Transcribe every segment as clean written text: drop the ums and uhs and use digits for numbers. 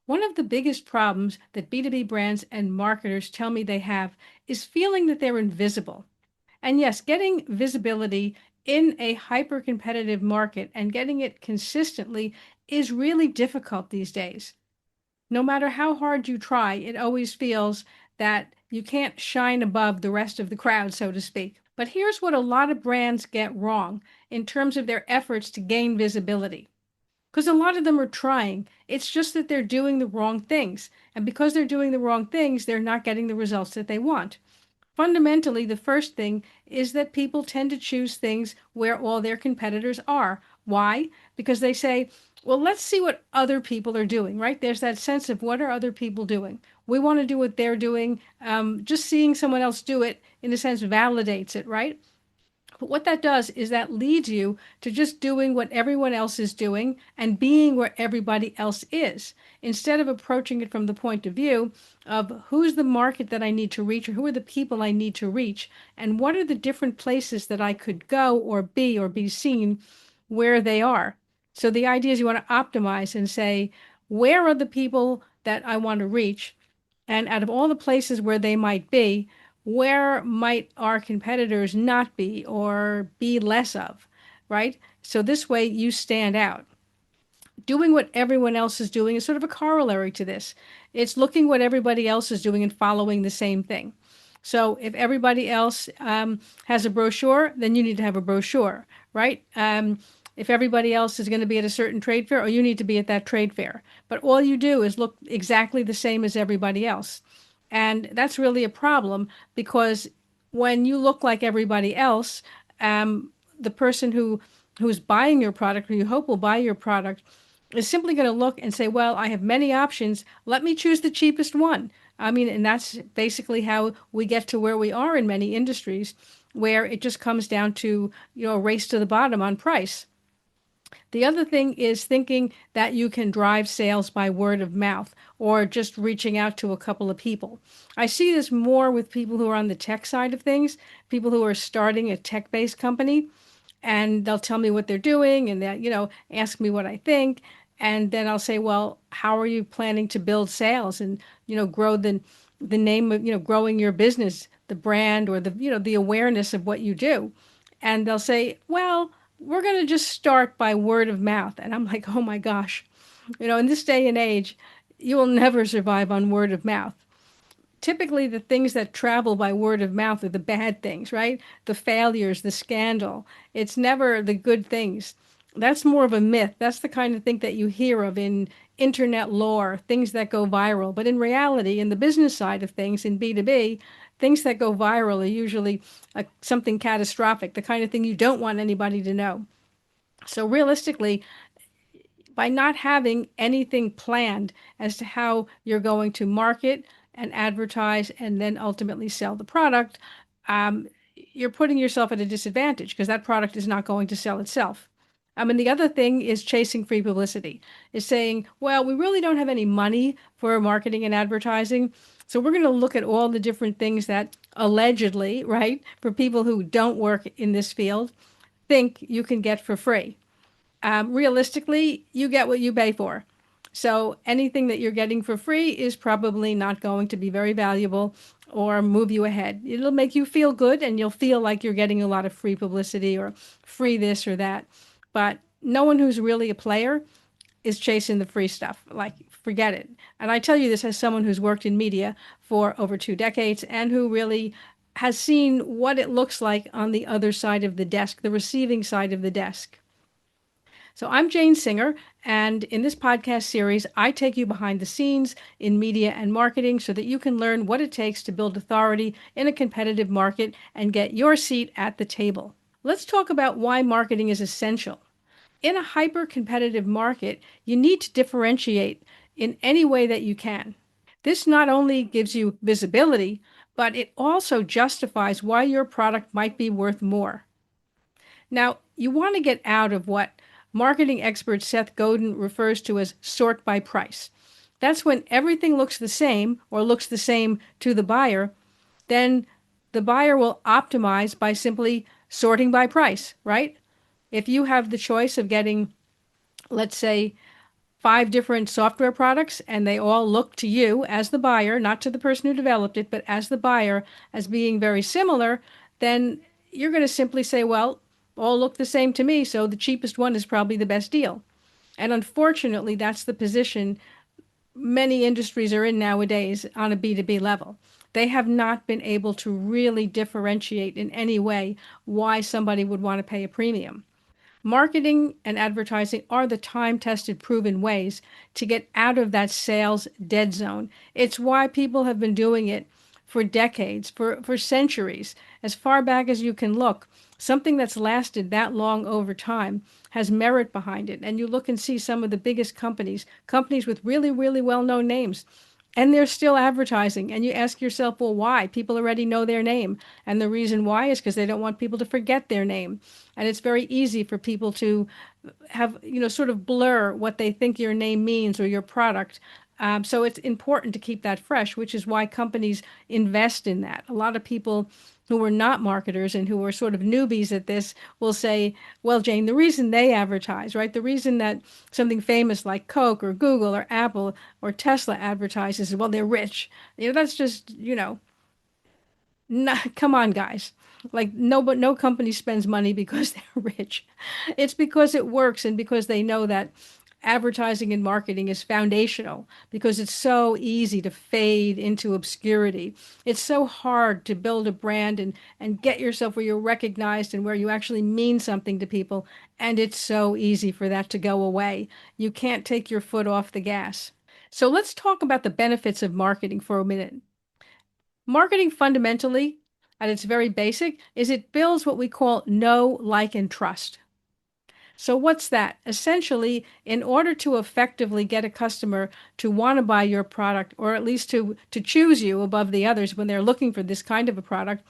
One of the biggest problems that B2B brands and marketers tell me they have is feeling that they're invisible. And yes, getting visibility in a hyper competitive market and getting it consistently is really difficult these days. No matter how hard you try, it always feels that you can't shine above the rest of the crowd, so to speak. But here's what a lot of brands get wrong in terms of their efforts to gain visibility. Because a lot of them are trying. It's just that they're doing the wrong things. And because they're doing the wrong things, they're not getting the results that they want. Fundamentally, the first thing is that people tend to choose things where all their competitors are. Why? Because they say, well, let's see what other people are doing, right? There's that sense of what are other people doing? We want to do what they're doing. Just seeing someone else do it, in a sense, validates it, right? But what that does is that leads you to just doing what everyone else is doing and being where everybody else is, instead of approaching it from the point of view of who's the market that I need to reach or who are the people I need to reach and what are the different places that I could go or be seen where they are. So the idea is you want to optimize and say, where are the people that I want to reach? And out of all the places where they might be, where might our competitors not be or be less of, right? So this way you stand out. Doing what everyone else is doing is sort of a corollary to this. It's looking what everybody else is doing and following the same thing. So if everybody else has a brochure, then you need to have a brochure, right? If everybody else is going to be at a certain trade fair, or you need to be at that trade fair. But all you do is look exactly the same as everybody else. And that's really a problem because when you look like everybody else, the person who's buying your product or you hope will buy your product is simply going to look and say, well, I have many options. Let me choose the cheapest one. I mean, and that's basically how we get to where we are in many industries, where it just comes down to, a race to the bottom on price. The other thing is thinking that you can drive sales by word of mouth or just reaching out to a couple of people. I see this more with people who are on the tech side of things, people who are starting a tech-based company, and they'll tell me what they're doing and that, ask me what I think. And then I'll say, well, how are you planning to build sales and, grow the name of, growing your business, the brand or the awareness of what you do. And they'll say, well, we're going to just start by word of mouth. And I'm like, oh my gosh, in this day and age, you will never survive on word of mouth. Typically, the things that travel by word of mouth are the bad things, right? The failures, the scandal. It's never the good things. That's more of a myth. That's the kind of thing that you hear of in internet lore, things that go viral. But in reality, in the business side of things, in B2B, things that go viral are usually something catastrophic, the kind of thing you don't want anybody to know. So realistically, by not having anything planned as to how you're going to market and advertise and then ultimately sell the product, you're putting yourself at a disadvantage because that product is not going to sell itself. And the other thing is chasing free publicity, is saying, well, we really don't have any money for marketing and advertising. So we're going to look at all the different things that allegedly, right, for people who don't work in this field, think you can get for free. Realistically, you get what you pay for. So anything that you're getting for free is probably not going to be very valuable or move you ahead. It'll make you feel good and you'll feel like you're getting a lot of free publicity or free this or that. But no one who's really a player is chasing the free stuff. Like, forget it. And I tell you this as someone who's worked in media for over 2 decades and who really has seen what it looks like on the other side of the desk, the receiving side of the desk. So I'm Jane Singer, and in this podcast series, I take you behind the scenes in media and marketing so that you can learn what it takes to build authority in a competitive market and get your seat at the table. Let's talk about why marketing is essential. In a hyper-competitive market, you need to differentiate in any way that you can. This not only gives you visibility, but it also justifies why your product might be worth more. Now, you want to get out of what marketing expert Seth Godin refers to as sort by price. That's when everything looks the same or looks the same to the buyer, then the buyer will optimize by simply sorting by price, right? If you have the choice of getting, let's say, five different software products and they all look to you as the buyer, not to the person who developed it, but as the buyer, as being very similar, then you're going to simply say, well, all look the same to me, so the cheapest one is probably the best deal. And unfortunately, that's the position many industries are in nowadays on a B2B level. They have not been able to really differentiate in any way why somebody would want to pay a premium. Marketing and advertising are the time tested, proven ways to get out of that sales dead zone. It's why people have been doing it for decades, for centuries, as far back as you can look. Something that's lasted that long over time has merit behind it. And you look and see some of the biggest companies, companies with really, really well known names, and they're still advertising. And you ask yourself, well, why? People already know their name. And the reason why is because they don't want people to forget their name. And it's very easy for people to have, sort of blur what they think your name means or your product. So it's important to keep that fresh, which is why companies invest in that. A lot of people who are not marketers and who are sort of newbies at this will say, well, Jane, the reason they advertise, right? The reason that something famous like Coke or Google or Apple or Tesla advertises is, well, they're rich. That's just, come on, guys. Like but no company spends money because they're rich. It's because it works and because they know that advertising and marketing is foundational because it's so easy to fade into obscurity. It's so hard to build a brand and get yourself where you're recognized and where you actually mean something to people. And it's so easy for that to go away. You can't take your foot off the gas. So let's talk about the benefits of marketing for a minute. Marketing fundamentally, at its very basic, is it builds what we call know, like, and trust. So what's that? Essentially, in order to effectively get a customer to want to buy your product, or at least to choose you above the others when they're looking for this kind of a product,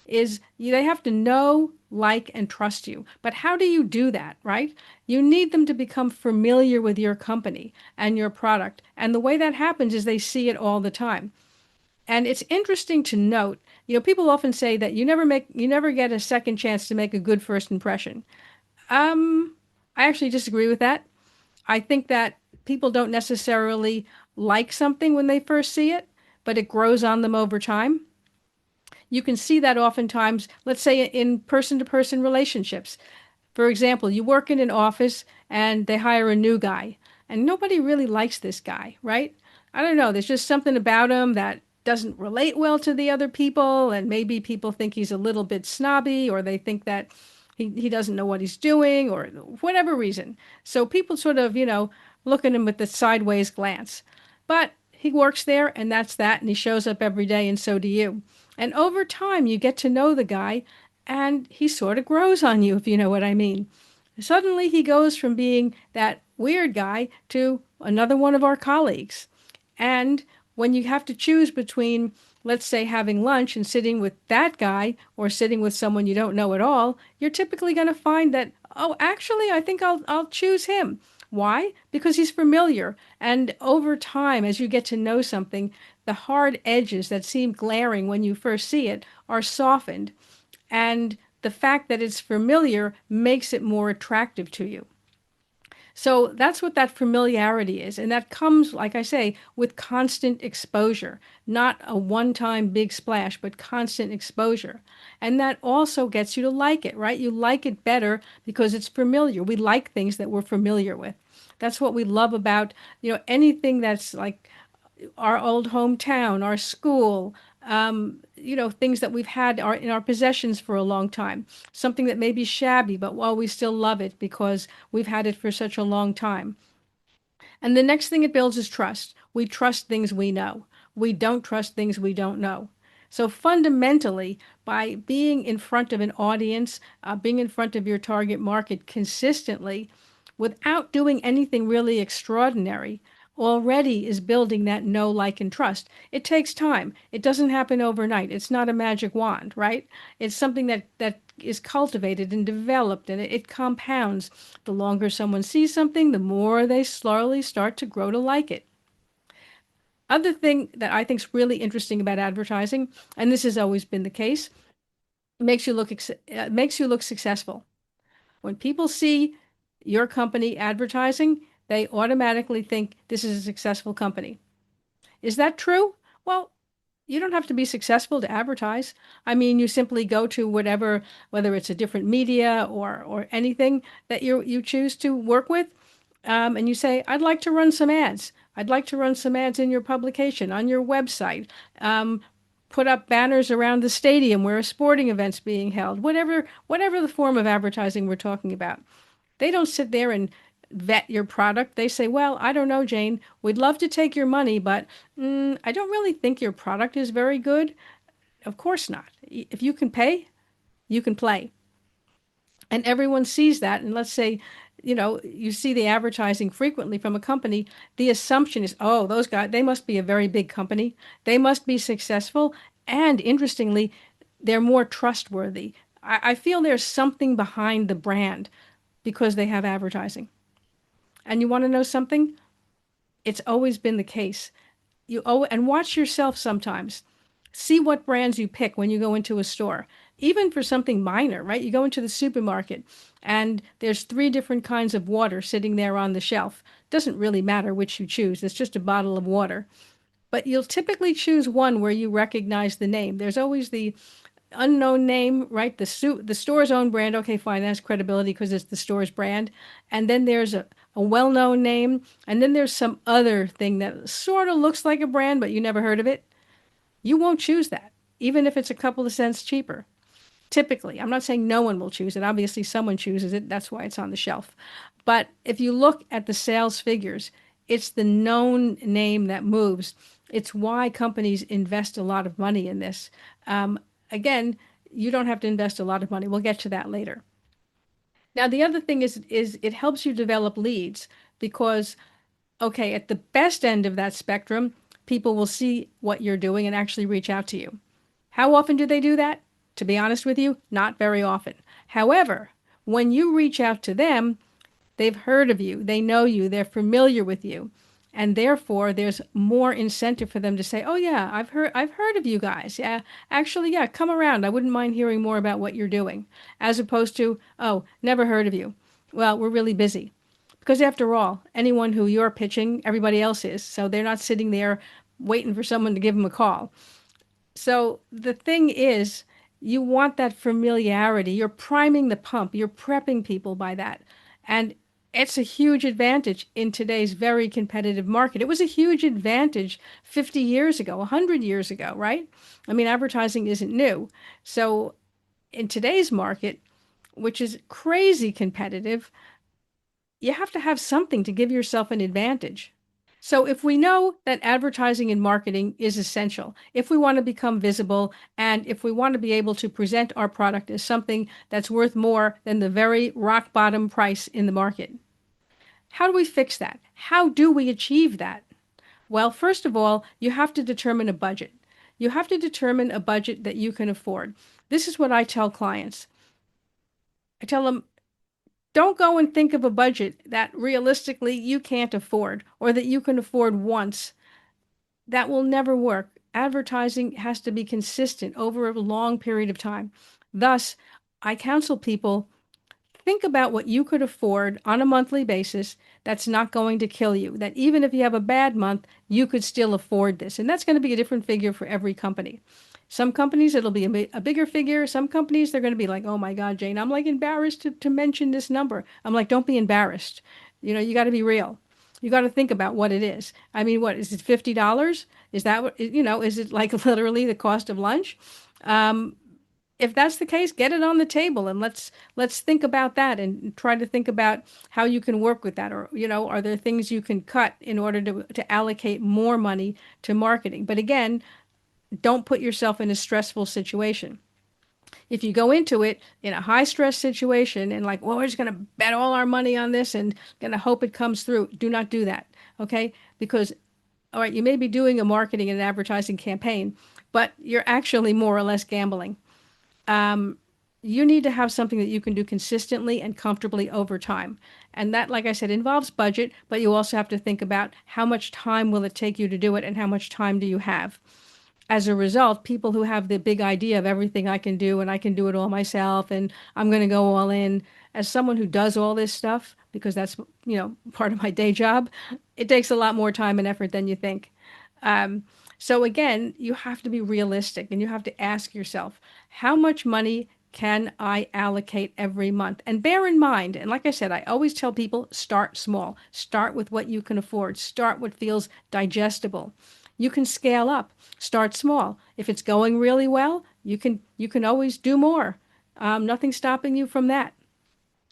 is they have to know, like, and trust you. But how do you do that, right? You need them to become familiar with your company and your product. And the way that happens is they see it all the time. And it's interesting to note, people often say that you never get a second chance to make a good first impression. Um, I actually disagree with that. I think that people don't necessarily like something when they first see it, but it grows on them over time. You can see that oftentimes, let's say in person to person relationships. For example, you work in an office and they hire a new guy, and nobody really likes this guy, right? I don't know. There's just something about him that doesn't relate well to the other people, and maybe people think he's a little bit snobby, or they think that he doesn't know what he's doing, or whatever reason. So people sort of, look at him with the sideways glance. But he works there, and that's that, and he shows up every day, and so do you. And over time, you get to know the guy, and he sort of grows on you, if you know what I mean. Suddenly, he goes from being that weird guy to another one of our colleagues. And when you have to choose between, let's say, having lunch and sitting with that guy or sitting with someone you don't know at all, you're typically going to find that, oh, actually, I think I'll choose him. Why? Because he's familiar. And over time, as you get to know something, the hard edges that seem glaring when you first see it are softened. And the fact that it's familiar makes it more attractive to you. So that's what that familiarity is. And that comes, like I say, with constant exposure, not a one time big splash, but constant exposure. And that also gets you to like it, right? You like it better because it's familiar. We like things that we're familiar with. That's what we love about, anything that's like our old hometown, our school, things that we've had in our possessions for a long time. Something that may be shabby, but well, we still love it because we've had it for such a long time. And the next thing it builds is trust. We trust things we know. We don't trust things we don't know. So fundamentally, by being in front of an audience, being in front of your target market consistently, without doing anything really extraordinary, already is building that know, like, and trust. It takes time. It doesn't happen overnight. It's not a magic wand, right? It's something that is cultivated and developed, and it compounds. The longer someone sees something, the more they slowly start to grow to like it. Other thing that I think is really interesting about advertising, and this has always been the case, makes you look successful. When people see your company advertising, They automatically think this is a successful company. Is that true? Well, you don't have to be successful to advertise. I mean, you simply go to whatever, whether it's a different media or anything that you choose to work with, and you say, I'd like to run some ads. I'd like to run some ads in your publication, on your website. Um, Put up banners around the stadium where a sporting event's being held. Whatever the form of advertising we're talking about. They don't sit there and vet your product. They say, well, I don't know, Jane. We'd love to take your money, but I don't really think your product is very good. Of course not. If you can pay, you can play. And everyone sees that. And let's say, you see the advertising frequently from a company, the assumption is, oh, those guys, they must be a very big company. They must be successful. And interestingly, they're more trustworthy. I feel there's something behind the brand because they have advertising. And you want to know something? It's always been the case. And watch yourself sometimes. See what brands you pick when you go into a store, even for something minor, right? You go into the supermarket and there's three different kinds of water sitting there on the shelf. Doesn't really matter which you choose. It's just a bottle of water. But you'll typically choose one where you recognize the name. There's always the unknown name, right? The store's own brand. Okay, fine, that's credibility because it's the store's brand. And then there's a well-known name, and then there's some other thing that sort of looks like a brand, but you never heard of it. You won't choose that, even if it's a couple of cents cheaper. Typically, I'm not saying no one will choose it. Obviously, someone chooses it. That's why it's on the shelf. But if you look at the sales figures, it's the known name that moves. It's why companies invest a lot of money in this. Again, you don't have to invest a lot of money. We'll get to that later. Now, the other thing is it helps you develop leads because, okay, at the best end of that spectrum, people will see what you're doing and actually reach out to you. How often do they do that? To be honest with you, not very often. However, when you reach out to them, they've heard of you, they know you, they're familiar with you, and therefore there's more incentive for them to say, "Oh yeah, I've heard of you guys. Yeah, actually, yeah, come around. I wouldn't mind hearing more about what you're doing." As opposed to, "Oh, never heard of you. Well, we're really busy." Because after all, anyone who you're pitching, everybody else is. So they're not sitting there waiting for someone to give them a call. So the thing is, you want that familiarity. You're priming the pump. You're prepping people by that. And it's a huge advantage in today's very competitive market. It was a huge advantage 50 years ago, 100 years ago, right? I mean, advertising isn't new. So in today's market, which is crazy competitive, you have to have something to give yourself an advantage. So if we know that advertising and marketing is essential, if we want to become visible, and if we want to be able to present our product as something that's worth more than the very rock bottom price in the market, how do we fix that? How do we achieve that? Well, first of all, you have to determine a budget. You have to determine a budget that you can afford. This is what I tell clients. I tell them, don't go and think of a budget that realistically you can't afford or that you can afford once. That will never work. Advertising has to be consistent over a long period of time. Thus, I counsel people think about what you could afford on a monthly basis that's not going to kill you. That even if you have a bad month, you could still afford this. And that's going to be a different figure for every company. Some companies, it'll be a bigger figure. Some companies, they're going to be like, oh my God, Jane, I'm like embarrassed to mention this number. I'm like, don't be embarrassed. You got to be real. You got to think about what it is. I mean, what is it, $50? Is that what, is it like literally the cost of lunch? Um, if that's the case, get it on the table and let's think about that and try to think about how you can work with that. Or, are there things you can cut in order to allocate more money to marketing? But again, don't put yourself in a stressful situation. If you go into it in a high stress situation and like, well, we're just going to bet all our money on this and going to hope it comes through, do not do that. Okay? Because, all right, you may be doing a marketing and advertising campaign, but you're actually more or less gambling. Um, you need to have something that you can do consistently and comfortably over time. And that, like I said, involves budget, but you also have to think about how much time will it take you to do it and how much time do you have. As a result, people who have the big idea of everything I can do and I can do it all myself and I'm going to go all in, as someone who does all this stuff because that's, part of my day job. It takes a lot more time and effort than you think. Um, so again, you have to be realistic and you have to ask yourself, how much money can I allocate every month? And bear in mind, and like I said, I always tell people, start small. Start with what you can afford. Start what feels digestible. You can scale up. Start small. If it's going really well, you can always do more. Nothing's stopping you from that.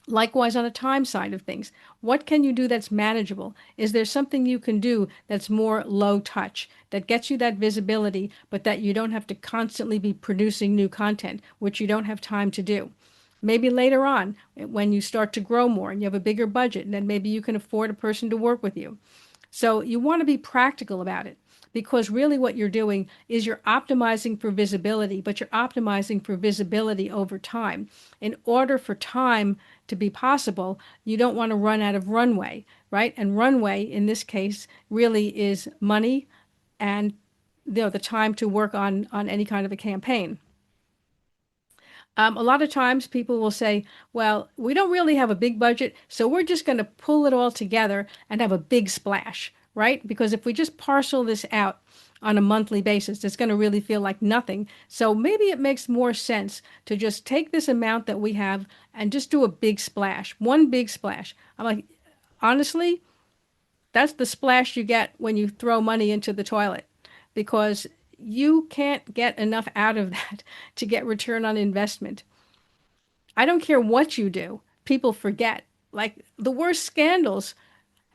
Likewise, on the time side of things, what can you do that's manageable? Is there something you can do that's more low touch, that gets you that visibility, but that you don't have to constantly be producing new content, which you don't have time to do? Maybe later on, when you start to grow more and you have a bigger budget, and then maybe you can afford a person to work with you. So you want to be practical about it, because really what you're doing is you're optimizing for visibility, but you're optimizing for visibility over time. In order for time to be possible, you don't want to run out of runway, right? And runway in this case really is money and, the time to work on any kind of a campaign. A lot of times people will say, well, we don't really have a big budget, so we're just going to pull it all together and have a big splash, right? Because if we just parcel this out on a monthly basis, it's going to really feel like nothing. So maybe it makes more sense to just take this amount that we have and just do a big splash, one big splash. I'm like, honestly, that's the splash you get when you throw money into the toilet, because you can't get enough out of that to get return on investment. I don't care what you do, people forget. Like the worst scandals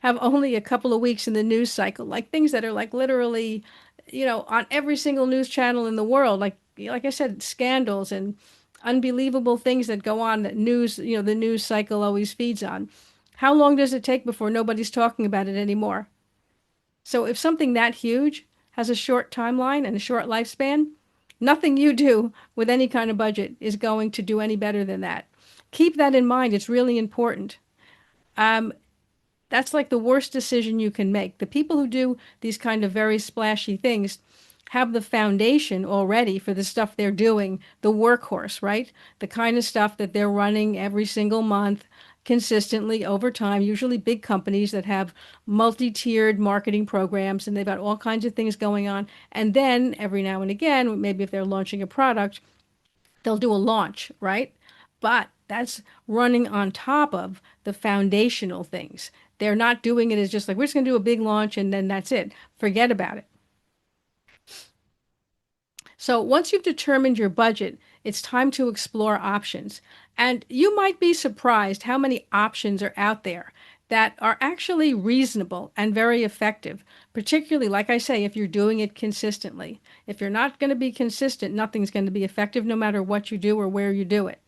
have only a couple of weeks in the news cycle, like things that are like literally, on every single news channel in the world, like I said, scandals and unbelievable things that go on that the news cycle always feeds on. How long does it take before nobody's talking about it anymore? So if something that huge has a short timeline and a short lifespan, nothing you do with any kind of budget is going to do any better than that. Keep that in mind. It's really important. Um, that's like the worst decision you can make. The people who do these kind of very splashy things have the foundation already for the stuff they're doing, the workhorse, right? The kind of stuff that they're running every single month consistently over time, usually big companies that have multi-tiered marketing programs and they've got all kinds of things going on. And then every now and again, maybe if they're launching a product, they'll do a launch, right? But that's running on top of the foundational things. They're not doing it as just like, we're just going to do a big launch and then that's it. Forget about it. So once you've determined your budget, it's time to explore options. And you might be surprised how many options are out there that are actually reasonable and very effective, particularly, like I say, if you're doing it consistently. If you're not going to be consistent, nothing's going to be effective no matter what you do or where you do it.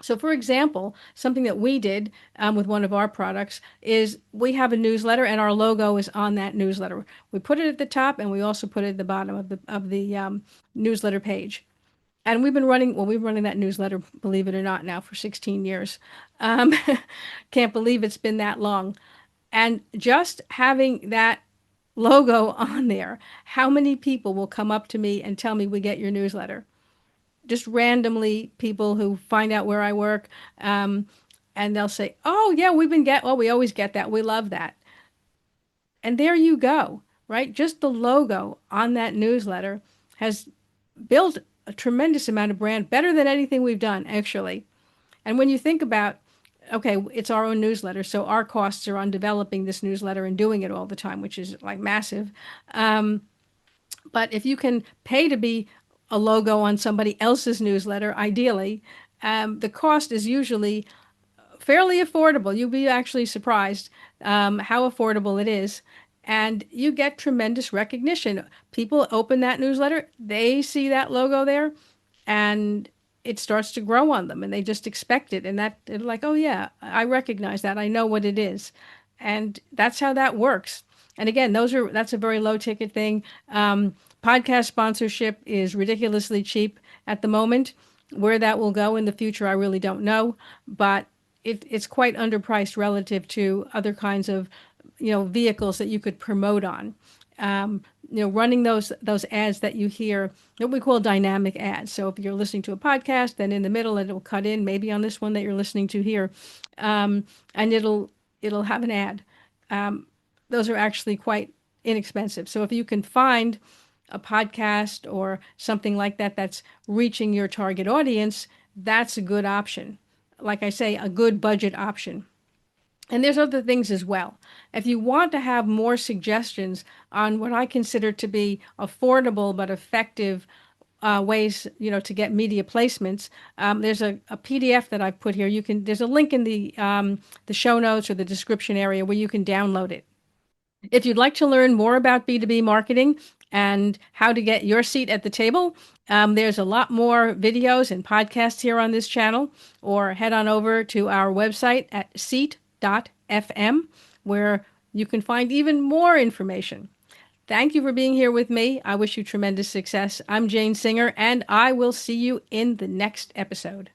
So, for example, something that we did with one of our products is we have a newsletter, and our logo is on that newsletter. We put it at the top, and we also put it at the bottom of the newsletter page. And we've been running that newsletter, believe it or not, now for 16 years. Um, can't believe it's been that long. And just having that logo on there, how many people will come up to me and tell me we get your newsletter? Just randomly people who find out where I work, and they'll say, "Oh yeah, we always get that. We love that." And there you go, right? Just the logo on that newsletter has built a tremendous amount of brand, better than anything we've done, actually. And when you think about, okay, it's our own newsletter, so our costs are on developing this newsletter and doing it all the time, which is like massive. But if you can pay to be a logo on somebody else's newsletter, ideally, the cost is usually fairly affordable. You'll be actually surprised how affordable it is. And you get tremendous recognition. People open that newsletter, they see that logo there, and it starts to grow on them, and they just expect it. And that they're like, oh yeah, I recognize that. I know what it is. And that's how that works. And again, that's a very low ticket thing. Podcast sponsorship is ridiculously cheap at the moment. Where that will go in the future, I really don't know. But it's quite underpriced relative to other kinds of vehicles that you could promote on. running those ads that you hear, what we call dynamic ads. So if you're listening to a podcast, then in the middle it will cut in, maybe on this one that you're listening to here, and it'll have an ad. Those are actually quite inexpensive. So if you can find a podcast or something like that that's reaching your target audience, that's a good option. Like I say, a good budget option. And there's other things as well. If you want to have more suggestions on what I consider to be affordable but effective ways, to get media placements, there's a PDF that I've put here. There's a link in the show notes or the description area where you can download it. If you'd like to learn more about B2B marketing and how to get your seat at the table, there's a lot more videos and podcasts here on this channel, or head on over to our website at seat.fm, where you can find even more information. Thank you for being here with me. I wish you tremendous success. I'm Jane Singer, and I will see you in the next episode.